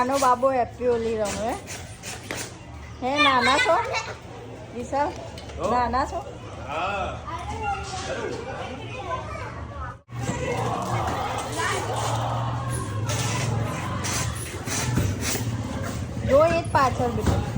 નાનો બાબો હેપી હોલી રમે હે નાના છો વિશાલ નાના છો જો એ જ પાછળ બેઠો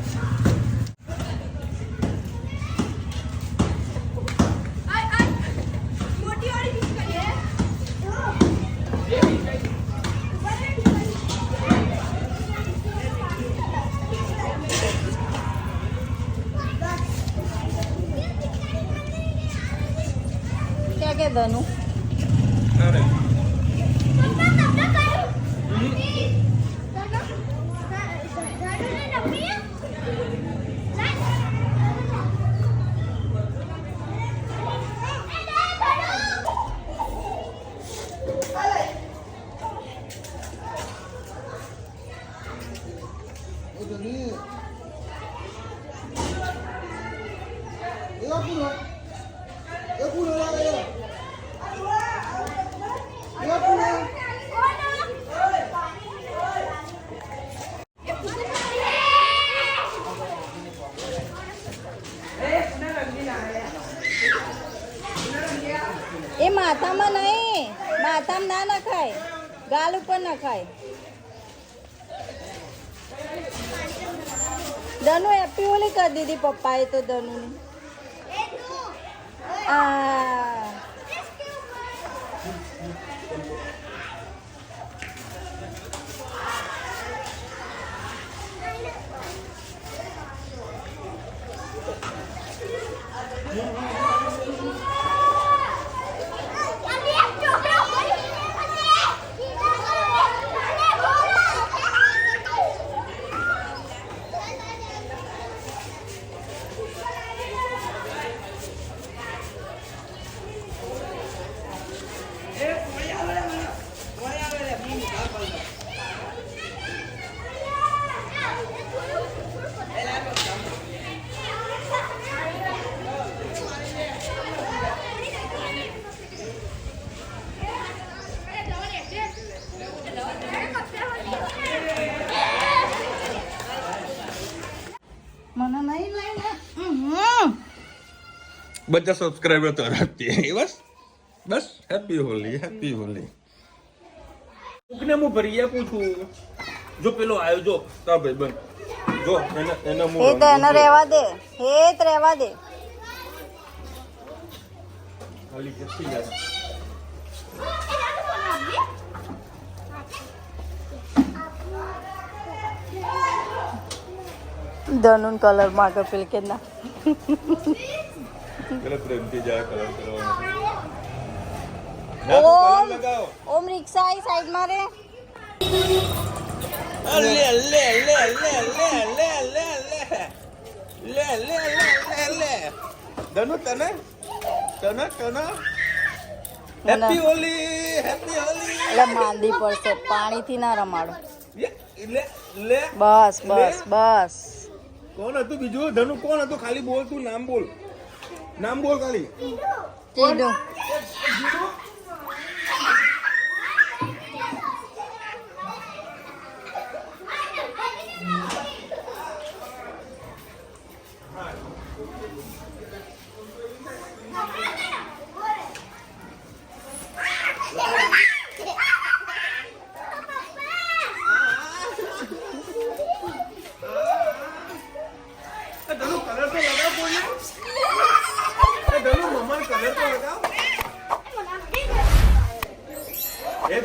કે ધનુ એ માથામાં નહીં માથામાં ના નખાય ગાલ ઉપર નખાય ધનુ હેપી હોલી કરી દીધી પપ્પાએ તો ધનુની બધા સબસ્ક્રાઇબર તો રાખતી બસ બસ હેપી હોલી કોકને હું ભરીયા પૂછું જો પેલો આવ્યો જો તા ભાઈ બન જો એના મું એ તો એને રહેવા દે હેત રહેવા દે હોલી કેટલી જાય ધનુન કલર માં પેલ કે ના પેલા પ્રેમથી જાય કલર કરવાનો ઓમ રિક્ષા આઈ સાઈડ માં રે લે લે લે લે લે લે લે લે લે લે લે ધનુ તને હેપી હોલી એટલે માંદી પડશે પાણીથી ના રમાડો લે બસ કોણ હતું બીજું ધનુ કોણ હતું ખાલી બોલ તું નામ બોલ ખાલી કીધું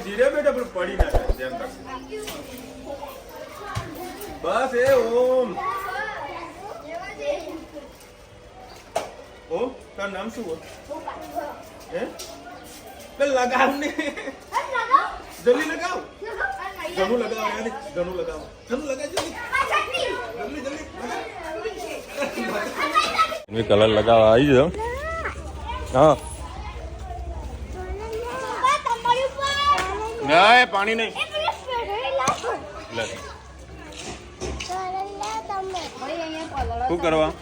ધીરે બેટા પડી ના જાય ધ્યાન રાખ બસ એ ઓમ તારું નામ શું હોય હે પેલ લગાવ ને જલ્દી લગાવ ધનુ લગાવ જલ્દી કલર લગાવવા આવી જાવ હા ના પાણી નહીં શું કરવા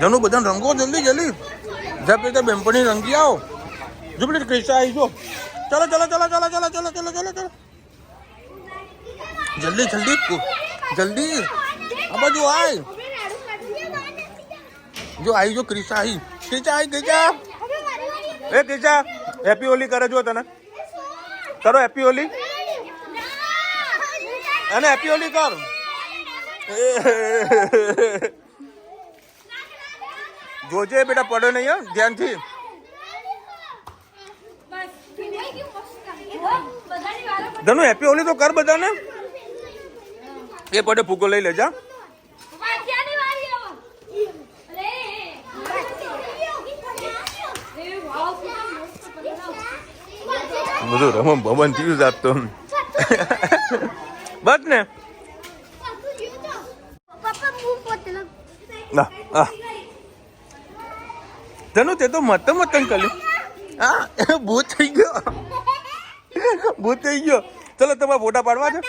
જનું બધા રંગો જલ્દી જલ્દી જા પેલા બેનપણી રંગી આવો જો પેલી ક્રિશા આવી જો ચલો ચલો ચલો ચલો ચલો ચલો ચલો ચલો ચલો જલ્દી જલ્દી જલ્દી આ બાજુ આય જો આવી જો ક્રિશા આવી ક્રિશા એ ક્રિશા હેપી હોલી કરે જો તને કરો હેપી હોલી અને હેપી હોલી કર જોજે બેટા પડે નહીં હા ધ્યાનથી ધનુ હેપી હોલી તો કર બધાને એ પડે ફૂગો લઈ લેજા બધું રમમ ભવન થયું આપતો બસ ને ધનુ તે તો મતમ કર્યું હા ભૂત થઈ ગયો ભૂત થઈ ગયો ચલો તમારે ફોટા પાડવા છે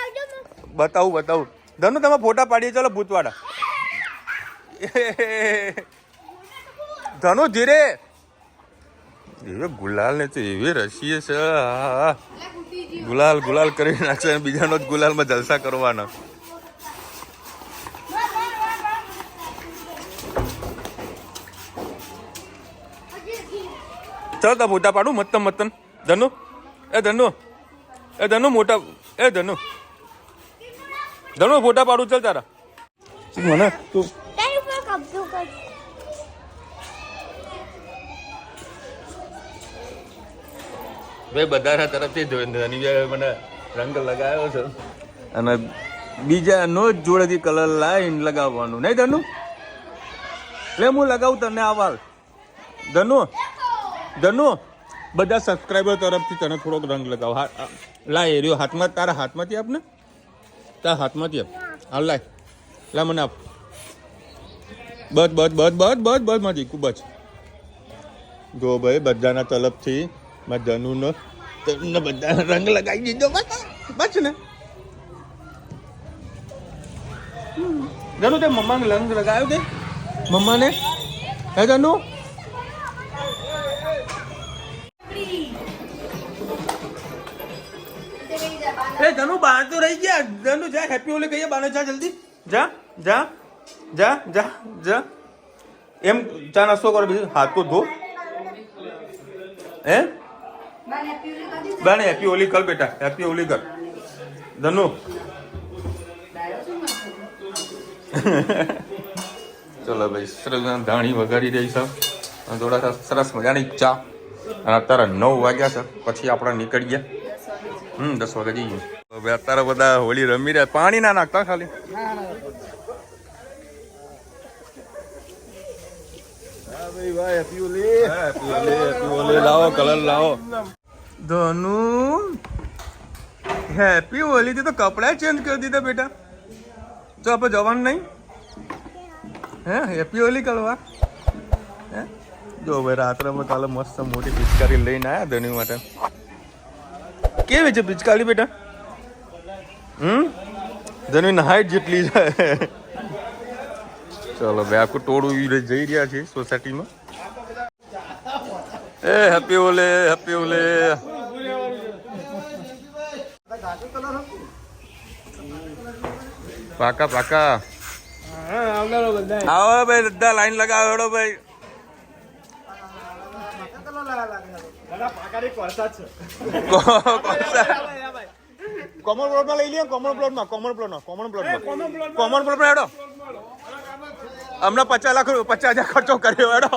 બતાવું ધનુ તમે ફોટા પાડીએ ચલો ભૂતવાળા ધનુ ધીરે એ ગુલાલ ને તો એવી રસીએ છે ગુલાલ કરી નાખશે બીજાનો જ ગુલાલમાં જલસા કરવાના ચાલો તા ફોટા પાડું મત્તમ ધનુ મોટા ધનુ ફોટા પાડું ચાલ તારા મને તું ભાઈ બધા તરફથી ધની મને રંગ લગાવ્યો છે અને બીજાનો જ જોડેથી કલર લાઈન લગાવવાનું નહીં ધનુ એટલે હું લગાવું તને આવાલ ધનુ બધા સબસ્ક્રાઈબર તરફથી તને થોડોક રંગ લગાવ લાય એરિયો હાથમાં તારા હાથમાંથી આપ ને તારા હાથમાંથી આપ હા લા મને આપ બસ માંથી ખૂબ જ જો ભાઈ બધાના તરફથી ધનુનો બધા રંગ લગાવી દીધો બસ ને ધનુ તે મમ્માને રંગ લગાવ્યો તે મમ્માને હે ધનુ એ ધનુ બહાર તો રહી ગયા ધનુ જા હેપી હોલી કહીએ બાને જા જલ્દી જા એમ ચા નાસ્તો કરો બીજું હાથ તો ધો હે બાને હેપી હોલી કર બેટા હેપી હોલી કર ધનુ ચલો ભાઈ સરસ ધાણી વગાડી રહી છે થોડા સરસ મજાની ચા અને અત્યારે 9 વાગ્યા છે પછી આપણે નીકળીએ 10 વાગે જઈએ હવે અત્યારે બધા હોળી રમી રહ્યા પાણી ના નાખતા ખાલી હેપી હોલી લાવો કલર લાવો ધનુ હેપી હોલી થી તો કપડા ચેન્જ કરી દીધા બેટા તો આપણે જવાનું નહીં હે હેપી હોલી કરવા હે જો ભાઈ રાત્રે કાલે મસ્ત મોટી પિચકારી લઈને આવ્યા ધનુ માટે કેવી છે પિચકારી બેટા ધનુ હાઈટ જેટલી છે ચલો ભાઈ આખું ટોળું જઈ રહ્યા છે સોસાયટીમાં એ હેપી હોલે પાકા આવો ભાઈ બધા લાઈન લગાવો ભાઈ કોમન પ્લોટમાં લઈ લઈએ કોમન પ્લોટમાં હેડો હમણાં 50,000 ખર્ચો કર્યો હેડો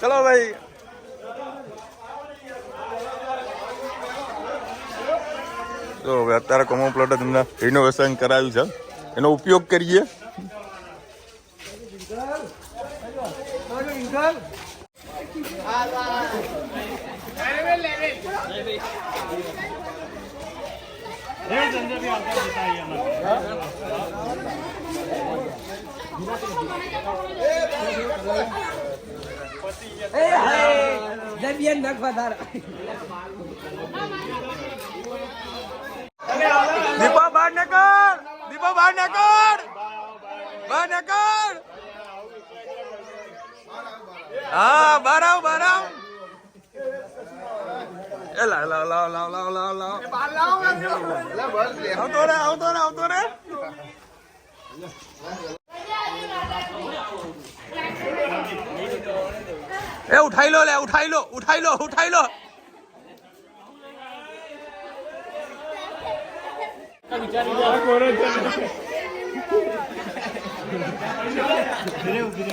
ચલો ભાઈ તો હવે અત્યારે કોમન પ્લોટ તમને રિનોવેશન કરાવ્યું છે એનો ઉપયોગ કરીએ દીપા બહાર નીકળ હા બાર આવ એ લાવ આવતો રે એ ઉઠાઈ લો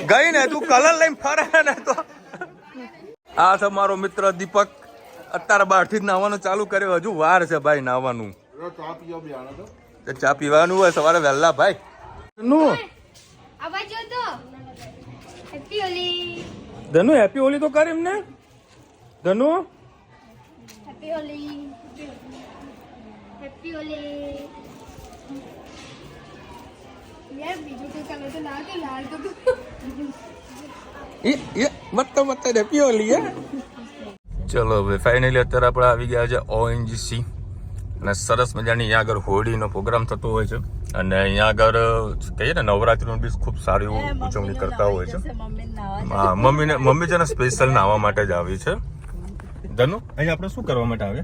ગઈ ને તું કલર લઈને ફરે ને તો આ છે મારો મિત્ર દીપક અત્યારે બહારથી જ નાહવાનું ચાલુ કર્યો હજુ વાર છે ભાઈ નાહવાનું ચા પીવાનું હોય સવારે વહેલા ભાઈ ધનુ હેપી હોલી તો કર એમને ધનુ મત હેપી હોલી હે ચલો હવે ફાઇનલી અત્યારે આપણે આવી ગયા છે ONGC અને સરસ મજાની અહીંયા આગળ હોળીનો પ્રોગ્રામ થતો હોય છે અને અહીંયા આગળ કહીએ ને નવરાત્રીનું બી ખૂબ સારી ઉજવણી કરતા હોય છે હા મમ્મી છે ને સ્પેશિયલ નાહવા માટે જ આવી છે ધનુ અહીં આપણે શું કરવા માટે આવે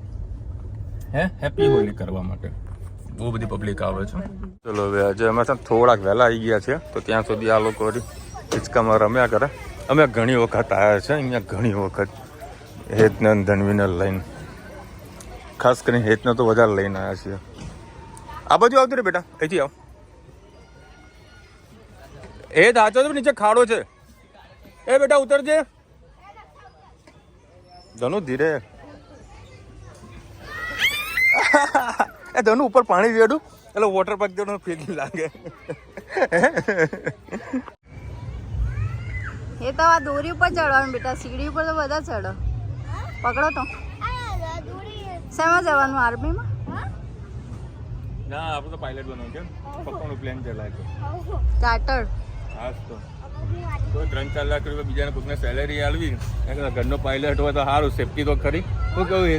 હેપી હોલી કરવા માટે બહુ બધી પબ્લિક આવે છે ચલો હવે આજે અમે થોડાક વહેલા આવી ગયા છે તો ત્યાં સુધી આ લોકો હિંચકામાં રમ્યા કરે અમે ઘણી વખત આવ્યા છે અહીંયા ઘણી વખત હેતને ધનવીને લઈને ખાસ કરીને હેતને તો વધારે લઈને આવ્યા છીએ આ બાજુ આવતું રે બેટા અહીંથી આવ હેત આચો તો નીચે ખાડો છે એ બેટા ઉતરજે ધનુ ધીરે એ ધનુ ઉપર પાણી રેડું એટલે વોટર પાર્ક જેવું ફેંકી લાગે એ તો આ દોરી ઉપર ચડવાનું બેટા સીડી ઉપર તો બધા ચડો પકડો તો શેમાં જવાનું આર્મીમાં ના આપણે તો પાયલટ બનવું છે પપ્પાનું પ્લેન ચલાય છે ચાર્ટર હા તો 3-4 લાખ રૂપિયા બીજાને કોઈકને સેલેરી આલવી ઘરનો પાયલટ હોય તો સારું સેફટી તો ખરી શું કહું એ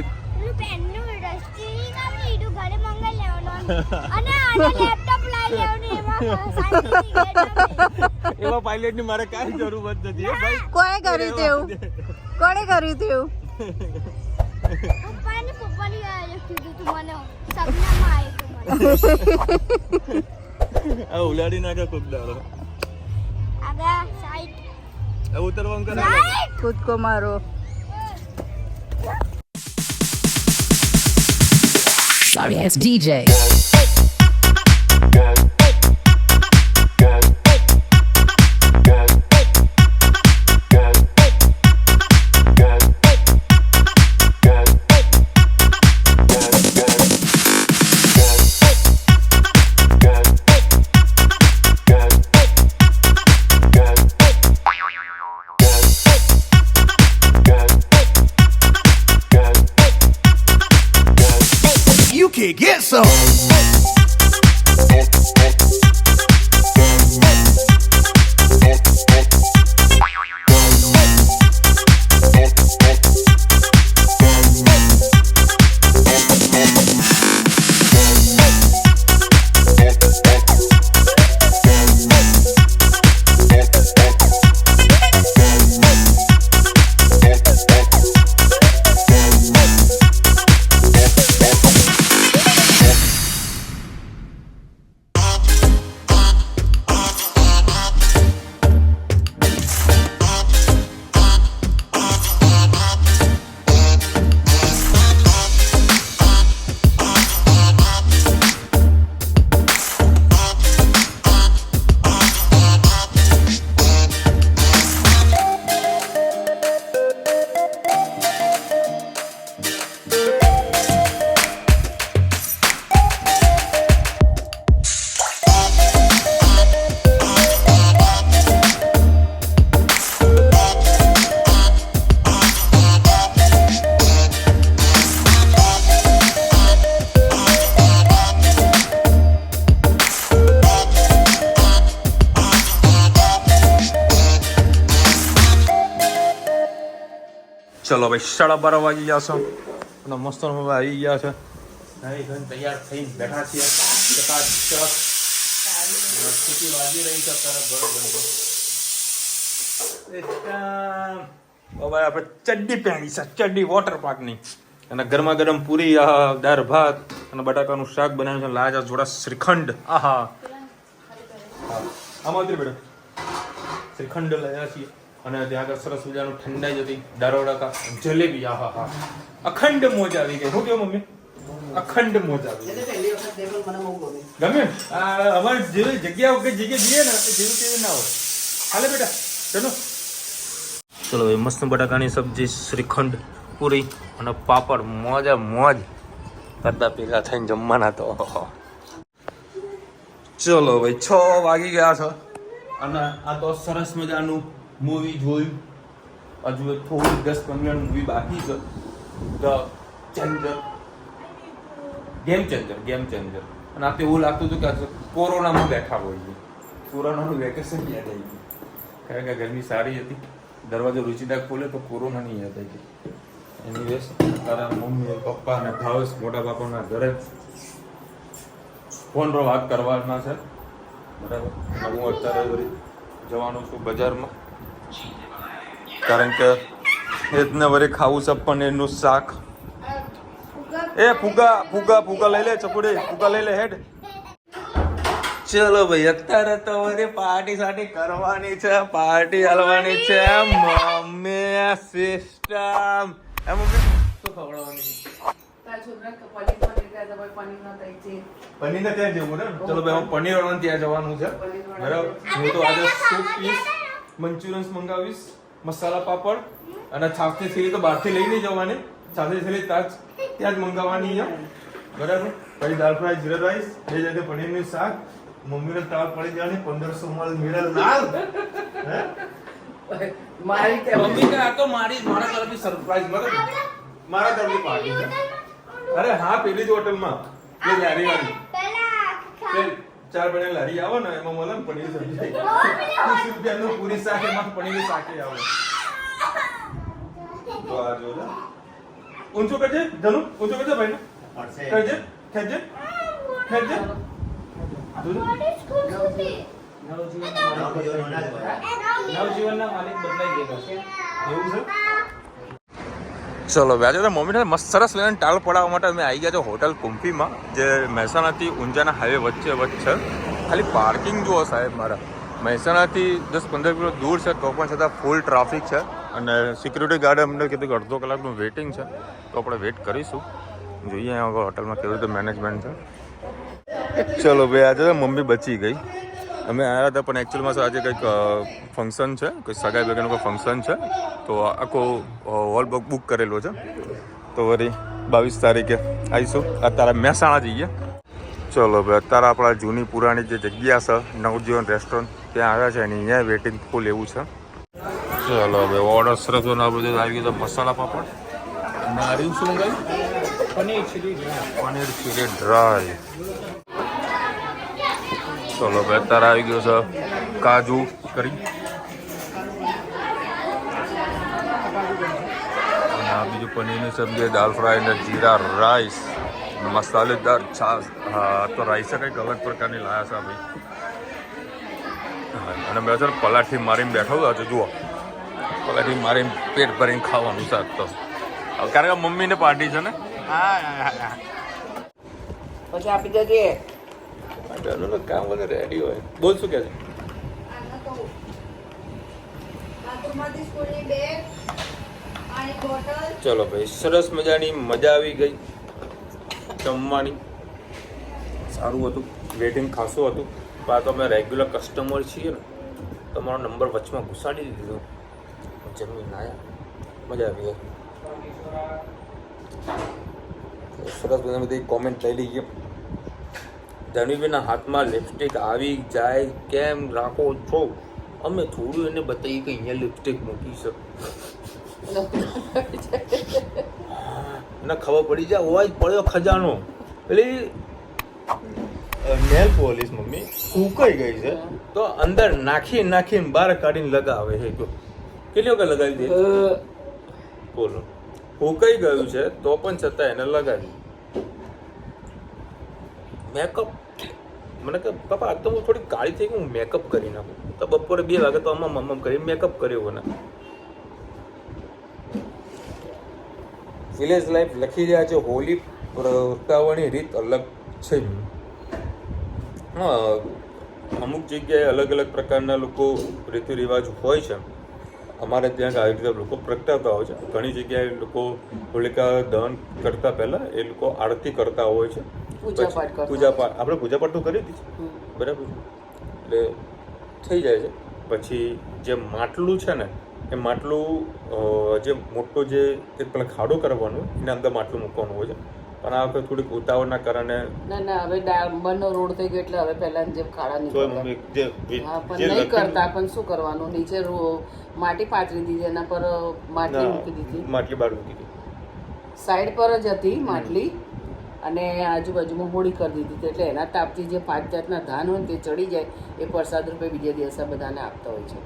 એવા પાયલટ ની મારે કાંઈ જરૂર નથી કોણે કર્યું તેવું ઉલાડી નાખે કોક દાડો ઉતરવાનું કરે કૂદકો મારો Sorry, it's DJ. You can get some. ચલો ભાઈ 12:30 વાગી ગયા છે અને મસ્ત આવી ગયા છે તૈયાર થઈને બેઠા છીએ સ્થિતિ વાગી રહી છે અત્યારે બરોબર હવે આપણે ચડ્ડી પહેરી છે, ચડ્ડી વોટર પાર્કની. અને ગરમા ગરમ પૂરી, દાળ ભાત અને બટાકાનું શાક બનાવ્યું છે, લાજ જોડા શ્રીખંડ. આહા, આમાં ઉતરી બેટા. શ્રીખંડ લાવ્યા છીએ અને ત્યાં આગળ સરસ મજાનું ઠંડાઈ જતી દારોડા જલેબી. આહા હા, અખંડ મોજ આવી ગઈ. શું કહ્યું મમ્મી? અખંડ મોજ આવી ગઈ. ગમે અમારી જેવી જગ્યા વગર જગ્યા જઈએ ને જેવી તેવી ના હોય. હાલે બેટા ચલો. ચલો ભાઈ, મસ્ત બટાકાની સબ્જી, શ્રીખંડ, પૂરી અને પાપડ. મોજા મોજ કરતા ભેગા થઈને જમવાના તો. ચલો ભાઈ, 6 વાગી ગયા છે અને આ તો સરસ મજાનું મૂવી જોયું. હજુ થોડું 10-15 મિનિટ મૂવી બાકી છે. The changer, game changer. અને આપણે એવું લાગતું હતું કે કોરોનામાં બેઠા હોઈએ. કોરોનાનું વેકેશન યાદ આવી ગયું. ખરેખર ગરમી સારી હતી. દરવાજો રુચિદા ખોલે તો કોરોના નહીં યાદ આવી ગઈ. એનીવેઝ, તારા મમ્મી પપ્પા અને ભાવેશ મોટા બાપાના ઘરે ફોન પર વાત કરવાના છે. બરાબર. હું અત્યારે વળી જવાનો છું બજારમાં, કારણ કે એજને વળી ખાવું છે પનીરનું શાક. એ ફુગા લઈ લે ચપુડી, ફુગા લઈ લે હેડ. ચલો ભાઈ, અત્યારે તો વળી પાર્ટી સાટી કરવાની છે, પાર્ટી હાલવાની છે. મમ્મી સિસ્ટમ એમ મમ્મી શું ખવડાવવાની? પનીર ને ત્યાં જવું ને. ચલો ભાઈ, હું પનીર વાળા ત્યાં જવાનું છે. બરાબર. હું તો આજે સૂપ પીસ, મંચુરિયન્સ મંગાવીશ, મસાલા પાપડ અને છાસની થેલી તો બહારથી લઈ નહીં જવાની. છાસની થેલી ત્યાં જ મંગાવવાની છે. બરાબર. પછી દાળ ફ્રાય, જીરા રાઈસ, બે જગ્યાએ પનીરનું શાક. મમ્મીને તાવ પડી જવાની 1500 માલ મેળા લાલ. હે મારી કે મમ્મી કે આ તો મારા તરફથી સરપ્રાઈઝ. બરાબર, મારા તરફથી પાર્ટી છે. અરે હા, પેલી જ હોટલમાં એ લારી વાળી પેલ 4 બને લારી આવે ને, એમાં મળે ને પનીર સબ્જી. 30 રૂપિયાનું પૂરી શાક, એમાં પનીર શાકે આવે. તો આ જો ને, ઊંચો કરજે ધનુ, ઊંચો કરજે ભાઈ ને. કરજે, ખેંચજે. નવજીવનના માલિક બદલાઈ ગયા એવું છે. ચલો વ્યાજો મમ્મીને મસ્ત સરસ લઈને ટાળ પડાવવા માટે અમે આવી ગયા છો હોટલ કુમ્ફીમાં, જે મહેસાણાથી ઊંઝાના હાઈવે વચ્ચે. ખાલી પાર્કિંગ જુઓ સાહેબ, મારા મહેસાણાથી 10-15 કિલો દૂર છે તો પણ છતાં ફૂલ ટ્રાફિક છે. અને સિક્યુરિટી ગાર્ડે અમને કીધું કે અડધો કલાકનું વેઇટિંગ છે, તો આપણે વેઇટ કરીશું. જોઈએ અહીંયા હોટલમાં કેવી રીતે મેનેજમેન્ટ છે. ચલો ભાઈ, આજે મમ્મી બચી ગઈ. અમે આવ્યા હતા પણ એકચ્યુઅલમાં આજે કંઈક ફંક્શન છે, કોઈ સગાઈ બગાઈનું કોઈ ફંક્શન છે, તો આખો હોલ બુક કરેલો છે. તો વળી 22 તારીખે આવીશું. અત્યારે મહેસાણા જઈએ. ચલો ભાઈ, અત્યારે આપણા જૂની પુરાણી જે જગ્યા છે નવજીવન રેસ્ટોરન્ટ, ત્યાં આવ્યા છે અને અહીંયા વેઇટિંગ ફૂલ એવું છે. ચલો ભાઈ, ઓર્ડર સરસ બધું આવી ગયો. મસાલા પાપડ અને આ શું મંગાવ્યું? Paneer chilli dry. ચલો ભાઈ, અત્યારે આવી ગયો છે કાજુ કરી અને આ બીજું પનીરની સબ્જી, દાલ ફ્રાય અને જીરા રાઈસ, મસાલેદાર છાશ. હા, તો રાઈસ કંઈક અલગ પ્રકારની લાયા છે ભાઈ. અને મેં સર પલાઠી મારીને બેઠો હતો. જુઓ, પલાઠી મારીને પેટ ભરીને ખાવાનું શાક તો, કારણ કે મમ્મીને પાર્ટી છે ને. હા, પછી આપી દેજે. કામ બધું રેડી હોય. બોલ શું કે છે? ચલો ભાઈ, સરસ મજાની મજા આવી ગઈ જમવાની. સારું હતું, વેટિંગ ખાસું હતું. પણ આ તો અમે રેગ્યુલર કસ્ટમર છીએ ને, તમારો નંબર વચમાં ઘુસાડી દીધો. જમીન આવ્યા, મજા આવી ગઈ. સરસ મજાની બધી કોમેન્ટ લઈ લઈએ. ધનવીના હાથમાં લિપસ્ટિક આવી જાય કેમ રાખો છો? અમે થોડું એને બતાવીએ કે અહીંયા લિપસ્ટિક મૂકી છે. એને ખબર પડી જાય હોય પડ્યો ખજાનો. પેલી નેલ પોલિશ મમ્મી ફૂંકાઈ ગઈ છે, તો અંદર નાખીને બહાર કાઢીને લગાવે છે. જો કેટલી વખત લગાવી દે બોલો. ફૂંકાઈ ગયું છે તો પણ છતાં એને લગાવી. મેકઅપ મને કે પપ્પા આજ તો હું થોડી કાળી થઈ ગઈ, હું મેકઅપ કરી નાખું. તો બપોરે 2 વાગે તો અમ્મમ કરી મેકઅપ કર્યો ને. વિલેજ લાઈફ લખી રહ્યા છે, હોલી પ્રગટાવવાની રીત અલગ છે. હા, અમુક જગ્યાએ અલગ અલગ પ્રકારના લોકો રીતિ રિવાજ હોય છે. અમારે ત્યાં આવી રીતે લોકો પ્રગટાવતા હોય છે. ઘણી જગ્યાએ લોકો હોલિકા દહન કરતા પહેલા એ લોકો આરતી કરતા હોય છે. પૂજાપાઠ આપણે પૂજાપાઠ તો કરી હતી, બરાબર, એટલે થઈ જાય છે. પછી જે માટલું છે ને, એ માટલું જે મોટો જે એક પેલા ખાડો કરવાનો એના અંદર માટલું મૂકવાનું હોય છે. પણ આ વખતે થોડીક ઉતાવળના કારણે ના હવે ડામરનો રોડ થઈ ગયો એટલે હવે પહેલા જેમ ખાડા નીકળતા પણ નહીં કરતા. પણ શું કરવાનું, નીચે માટી પાથરી દીધી, એના પર માટલી મૂકી દીધી, માટલી બહાર મૂકી દીધી, સાઈડ પર જ હતી માટલી, અને આજુબાજુમાં હોળી કરી દીધી હતી. એટલે એના તાપથી જે 5 જાતના ધાન હોય ને તે ચડી જાય, એ પ્રસાદ રૂપે બીજા દિવસે બધાને આપતા હોય છે.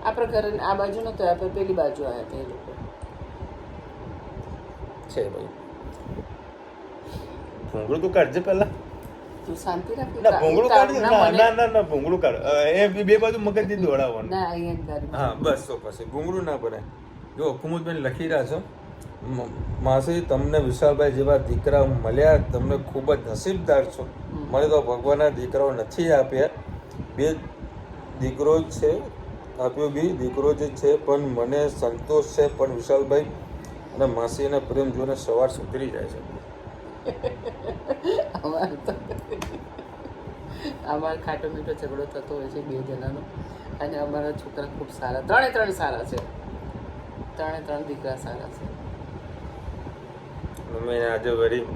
આપણે ઘરે આ બાજુ નતો, આપણે પેલી બાજુ આવ્યા હતા એ લોકો છે. ભાઈ ભૂંગળું તો કાઢજે પહેલા. તું શાંતિ રાખ. ના ભૂંગળું કાઢજે. ના ભૂંગળું કાઢ. એ બે બાજુ મગજથી દોડાવવાનું. ના અહીંયા હા બસ. તો પછી ભૂંગળું ના પડે. જો કુમુદબેન લખી રહ્યા છો, માસી તમને વિશાલભાઈ જેવા દીકરા મળ્યા, તમને ખૂબ જ નસીબદાર છો. મને તો ભગવાનના દીકરાઓ નથી આપ્યા, 2 દીકરો જ છે, આપ્યો બી દીકરો જ છે, પણ મને સંતોષ છે. પણ વિશાલભાઈ અને માસીના પ્રેમ જોઈને સવાર સુધરી જાય છે. અમારે ખાટો મીઠો ઝઘડો થતો હોય છે 2 જણાનો, અને અમારા છોકરા ખૂબ સારા, 3 સારા છે, 3 દીકરા સારા છે. મમ્મીને આજે વળી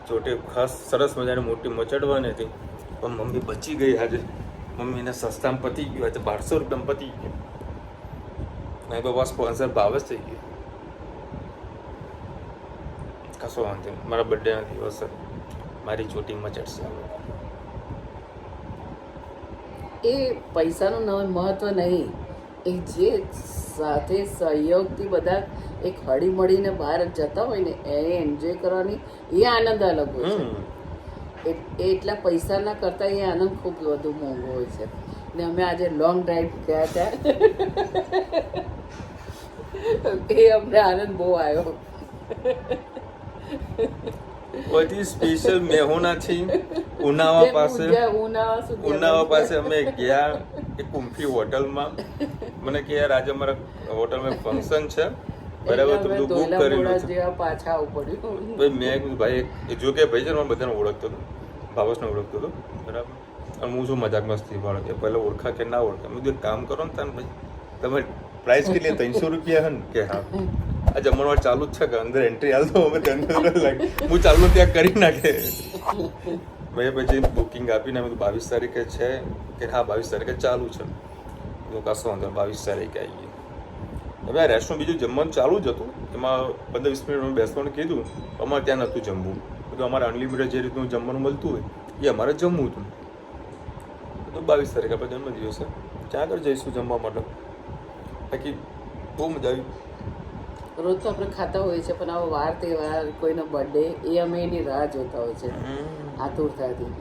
ચોટી ખાસ સરસ મજાની મોટી મચડવાની હતી, પણ મમ્મી બચી ગઈ. આજે મમ્મીને સસ્તામાં પતી ગયું, આજે 1200 રૂપિયામાં પતી ગયું. નહીં તો બસ સ્પોન્સર ભાવ જ થઈ ગયો. કશો વાંધો નહીં, મારા બર્થડેના દિવસે મારી ચોટી મચડશે. એ પૈસાનું મહત્વ નહીં, એ જે સાથે સહયોગથી બધા એક હળી મળીને બહાર જતા હોય ને, એને એન્જોય કરવાની એ આનંદ અલગ હોય છે. એટલા પૈસાના કરતાં એ આનંદ ખૂબ વધુ મોંઘો હોય છે. ને અમે આજે લોંગ ડ્રાઈવ ગયા હતા, એ અમને આનંદ બહુ આવ્યો. બધી સ્પેશિયલ મેહોનાથી ઉનાવા પાસે અમે ગયા એક કુંફી હોટલમાં. મને કે યાર આજે અમારા હોટલમાં ફંક્શન છે, બરાબર, તો બધું બુક કરેલું છે. પાછા આવવું પડ્યું. મેં ભાઈ જો કે ભાઈ છે ને, બધાને ઓળખતો હતો, ભાવેશને ઓળખતો હતો, બરાબર. અને હું શું મજાક મસ્તી વાળો કે પહેલાં ઓળખા કે ના ઓળખા. મેં કીધું કામ કરો ને તાને ભાઈ, તમે પ્રાઇસ કેટલી 300 રૂપિયા હે ને? કે હા. આ જમણવાર ચાલુ જ છે કે અંદર એન્ટ્રી હાલ તો અમે 300 લાગે, હું ચાલુ ત્યાં કરી નાખે. મેં પછી બુકિંગ આપીને અમે 22 તારીખે છે કે હા 22 તારીખે ચાલુ છે. તો કશો વાંધો 22 તારીખે આવી ગઈ. હવે આ રેસ્ટોરન્ટ બીજું જમવાનું ચાલુ જ હતું, એમાં 15-20 મિનિટ અમે બેસવાનું કીધું, અમારે ત્યાં નહોતું જમવું. બધું અમારે અનલિમિટેડ જે રીતનું જમવાનું મળતું હોય એ અમારે જમવું હતું. તો 22 તારીખે આપણે જન્મદિવસ છે, ત્યાં આગળ જઈશું જમવા માટે. બાકી બહુ મજા આવી. રોજ તો આપણે ખાતા હોઈએ છીએ, પણ આવો વાર તહેવાર, કોઈનો બર્થડે, એ અમે એની રાહ જોતા હોય છે આતુરતાથી.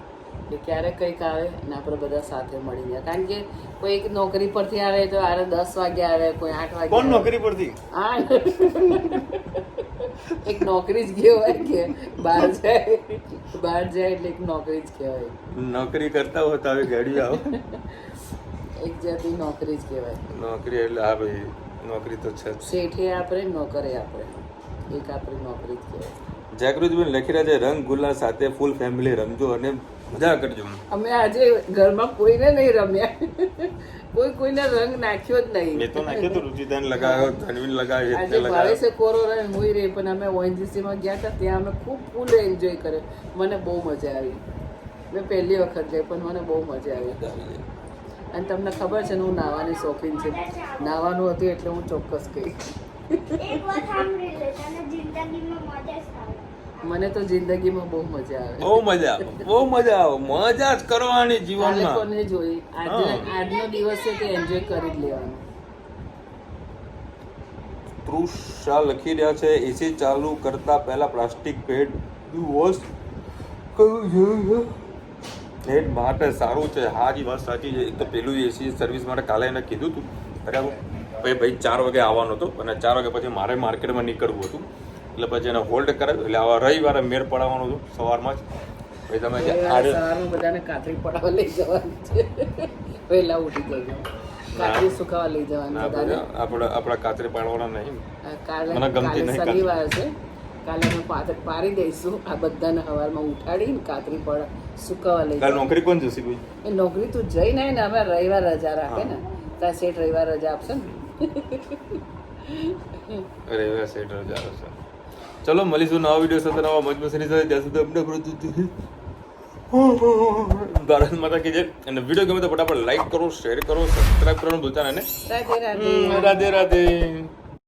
એટલે ક્યારેક કંઈક આવે અને આપણે બધા સાથે મળી જાય. કારણ કે કોઈ એક નોકરી પરથી આવે તો આરે 10 વાગે આવે, કોઈ 8 વાગે. કોણ નોકરી પરથી? હા, એક નોકરી જ કહેવાય કે બહાર જાય એટલે એક નોકરી જ કહેવાય. નોકરી કરતા હોય તો આવી ગાડી આવે, એક જાતની નોકરી જ કહેવાય. નોકરી એટલે હા ભાઈ, નોકરી તો છે. શેઠે આપણે, નોકરે આપણે, એક આપણી નોકરી જ કહેવાય. જાગૃતિબેન લખી રહ્યા છે, રંગ ગુલાલ સાથે ફૂલ ફેમિલી રમજો અને મજા કરજો. અમે આજે ઘરમાં કોઈને નહીં રમ્યા, કોઈને રંગ નાખ્યો જ નહીં. મેં તો નાખ્યો તો, રુચિદાન લગાવ્યો, ધનવીન લગાવ્યો, આજે ભાવેશે કોરો રહે હું રહી, પણ અમે ઓએનજીસીમાં ગયા હતા, ત્યાં અમે ખૂબ ફૂલ એન્જોય કર્યો. મને બહુ મજા આવી. મેં પહેલી વખત ગઈ, પણ મને બહુ મજા આવી. અને તમને ખબર છે ને, હું નાહવાની શોખીન છે. નાહવાનું હતું એટલે હું ચોક્કસ ગઈ. મને તો જિંદગીમાં બહુ મજા આવે. બહુ મજા આવે, બહુ મજા આવે. મજા જ કરવાની જીવનમાં. કોને જોઈ આજનો દિવસ છે તે એન્જોય કરી જ લેવાનું. તૃષા લખી રહ્યા છે, એસી ચાલુ કરતા પહેલા પ્લાસ્ટિક પેડ વોશ કરવું જોઈએ. એ માટે સારું છે. હા જી વાત સાચી છે. એક તો પેલું એસી સર્વિસ માટે કાલે એને કીધું હતું બરાબર. પછી ભાઈ 4 વાગે આવવાનો હતો અને 4 વાગે પછી મારે માર્કેટમાં નીકળવું હતું એટલે પછી એને હોલ્ડ કરાવ્યું. એટલે આવા રવિવારે મેળ પડાવવાનું હતું સવારમાં જ. પછી તમે જે આજે સવારમાં બધાને કાતરી પડાવવા લઈ જવાની છે. વહેલા ઉઠી જજો. કાતરી સુકાવા લઈ જવાની બધાને. આપણા કાતરી પાડવાના નહીં. કાલે મને ગમતી કાલે નહીં શનિવાર છે. કાલે અમે પારી દઈશું. આ બધાને સવારમાં ઉઠાડીને કાતરી સુકાવા લઈ કાલ જવાનું. નોકરી કોણ જશે ભાઈ? એ નોકરી તું જઈને ને હવે રવિવાર રજા રાખે ને તાર શેઠ રવિવાર રજા આપશે ને. રવિવાર સેટ રજા હશે. ચલો મળીશું નવા વિડીયો સાથે નવા મોજ મસ્તીની સાથે. ત્યાં સુધી અમને ભારત માતા કી જય. અને વિડીયો ગમે તો ફટાફટ લાઈક કરો, શેર કરો, સબસ્ક્રાઇબ કરવાનું ભૂલતા નહીં. રાધે રાધે. રાધે રાધે.